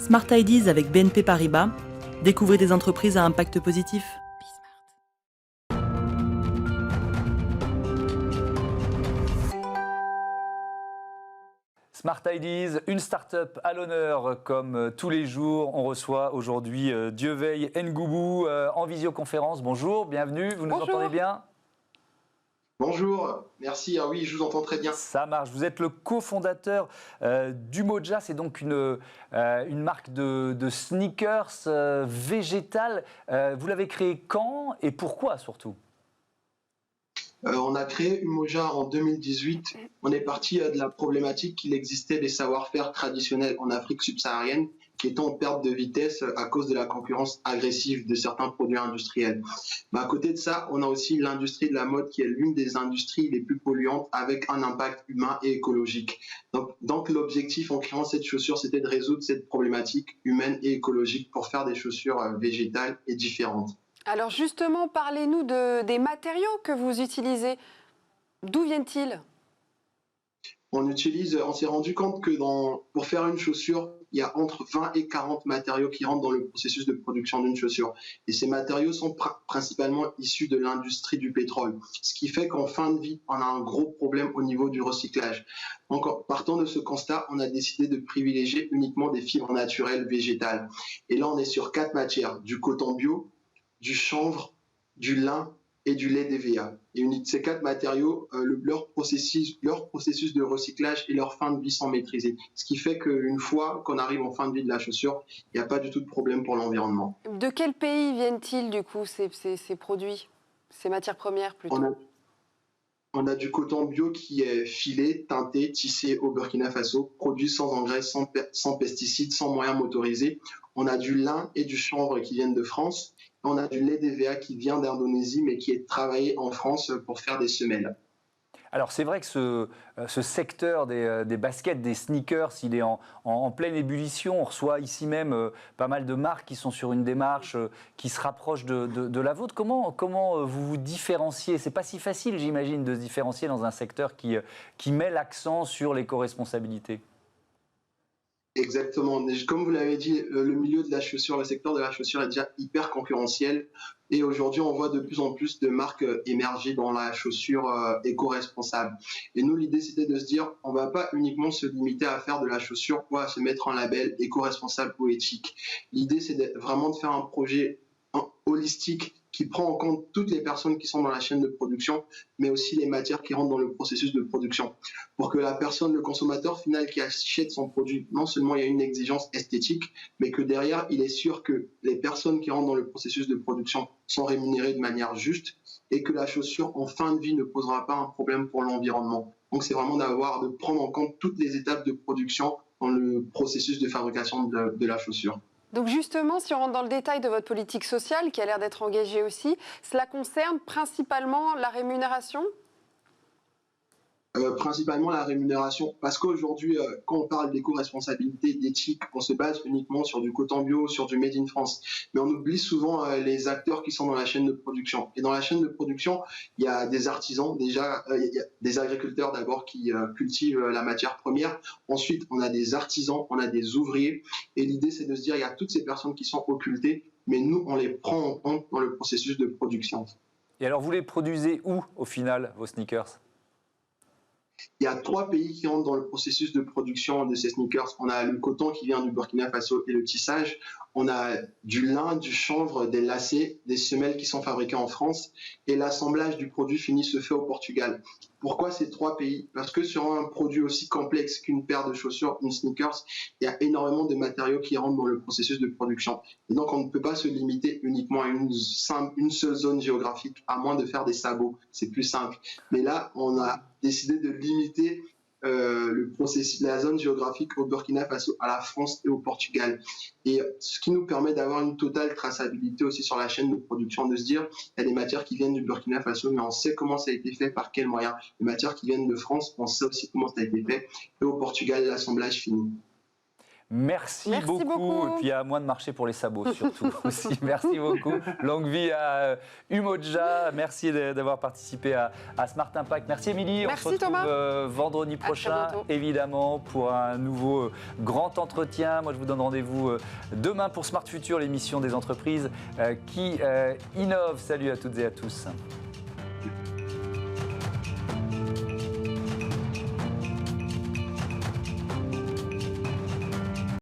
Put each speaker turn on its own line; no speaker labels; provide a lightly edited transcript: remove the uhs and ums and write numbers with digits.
Smart Ideas avec BNP Paribas. Découvrez des entreprises à impact positif.
Smart Ideas, une start-up à l'honneur comme tous les jours. On reçoit aujourd'hui Dieveil Ngoubou en visioconférence. Bonjour, bienvenue, vous nous entendez bien ?
Bonjour, merci. Ah oui, je vous entends très bien.
Ça marche. Vous êtes le cofondateur d'Umoja. C'est donc une marque de sneakers végétales. Vous l'avez créé quand et pourquoi surtout ?
On a créé Umoja en 2018. On est parti de la problématique qu'il existait des savoir-faire traditionnels en Afrique subsaharienne qui étaient en perte de vitesse à cause de la concurrence agressive de certains produits industriels. Mais à côté de ça, on a aussi l'industrie de la mode qui est l'une des industries les plus polluantes avec un impact humain et écologique. Donc l'objectif en créant cette chaussure, c'était de résoudre cette problématique humaine et écologique pour faire des chaussures végétales et différentes.
Alors justement, parlez-nous des matériaux que vous utilisez. D'où viennent-ils ?
On s'est rendu compte que pour faire une chaussure, il y a entre 20 et 40 matériaux qui rentrent dans le processus de production d'une chaussure. Et ces matériaux sont principalement issus de l'industrie du pétrole. Ce qui fait qu'en fin de vie, on a un gros problème au niveau du recyclage. Donc, partant de ce constat, on a décidé de privilégier uniquement des fibres naturelles végétales. Et là, on est sur 4 matières, du coton bio, du chanvre, du lin et du lait d'EVA. Et ces 4 matériaux, leur processus de recyclage et leur fin de vie sont maîtrisés. Ce qui fait qu'une fois qu'on arrive en fin de vie de la chaussure, il n'y a pas du tout de problème pour l'environnement.
De quel pays viennent-ils du coup ces produits, ces matières premières plutôt ?
On a du coton bio qui est filé, teinté, tissé au Burkina Faso, produit sans engrais, sans pesticides, sans moyens motorisés. On a du lin et du chanvre qui viennent de France. On a du lait d'EVA qui vient d'Indonésie, mais qui est travaillé en France pour faire des semelles.
Alors c'est vrai que ce secteur des baskets, des sneakers, il est en pleine ébullition. On reçoit ici même pas mal de marques qui sont sur une démarche qui se rapproche de la vôtre. Comment vous vous différenciez ? C'est pas si facile, j'imagine, de se différencier dans un secteur qui met l'accent sur l'éco-responsabilité.
Exactement. Comme vous l'avez dit, le milieu de la chaussure, le secteur de la chaussure est déjà hyper concurrentiel. Et aujourd'hui, on voit de plus en plus de marques émerger dans la chaussure éco-responsable. Et nous, l'idée, c'était de se dire, on ne va pas uniquement se limiter à faire de la chaussure ou à se mettre un label éco-responsable ou éthique. L'idée, c'est vraiment de faire un projet holistique qui prend en compte toutes les personnes qui sont dans la chaîne de production, mais aussi les matières qui rentrent dans le processus de production. Pour que la personne, le consommateur final qui achète son produit, non seulement il y a une exigence esthétique, mais que derrière, il est sûr que les personnes qui rentrent dans le processus de production sont rémunérées de manière juste et que la chaussure en fin de vie ne posera pas un problème pour l'environnement. Donc c'est vraiment de prendre en compte toutes les étapes de production dans le processus de fabrication de la chaussure.
Donc justement, si on rentre dans le détail de votre politique sociale, qui a l'air d'être engagée aussi, cela concerne principalement la rémunération ?
Principalement la rémunération, parce qu'aujourd'hui, quand on parle d'éco-responsabilité, d'éthique, on se base uniquement sur du coton bio, sur du made in France. Mais on oublie souvent les acteurs qui sont dans la chaîne de production. Et dans la chaîne de production, il y a des artisans, déjà, il y a des agriculteurs d'abord qui cultivent la matière première. Ensuite, on a des artisans, on a des ouvriers. Et l'idée, c'est de se dire, il y a toutes ces personnes qui sont occultées, mais nous, on les prend en compte dans le processus de production.
Et alors, vous les produisez où, au final, vos sneakers ?
Il y a 3 pays qui rentrent dans le processus de production de ces sneakers. On a le coton qui vient du Burkina Faso et le tissage. On a du lin, du chanvre, des lacets, des semelles qui sont fabriquées en France. Et l'assemblage du produit fini se fait au Portugal. Pourquoi ces 3 pays ? Parce que sur un produit aussi complexe qu'une paire de chaussures, une sneakers, il y a énormément de matériaux qui rentrent dans le processus de production. Et donc, on ne peut pas se limiter uniquement à une seule zone géographique, à moins de faire des sabots. C'est plus simple. Mais là, on a décidé de limiter le processus, la zone géographique au Burkina Faso, à la France et au Portugal. Et ce qui nous permet d'avoir une totale traçabilité aussi sur la chaîne de production, de se dire, il y a des matières qui viennent du Burkina Faso, mais on sait comment ça a été fait, par quels moyens. Les matières qui viennent de France, on sait aussi comment ça a été fait. Et au Portugal, l'assemblage finit.
Merci beaucoup.
beaucoup.
Et puis à moins de marcher pour les sabots surtout aussi. Merci beaucoup. Longue vie à Umoja. Merci d'avoir participé à Smart Impact. Merci Émilie.
Merci,
On se retrouve
Thomas.
vendredi prochain,
bientôt.
évidemment, pour un nouveau grand entretien. Moi, je vous donne rendez-vous demain pour Smart Future, l'émission des entreprises qui innovent. Salut à toutes et à tous.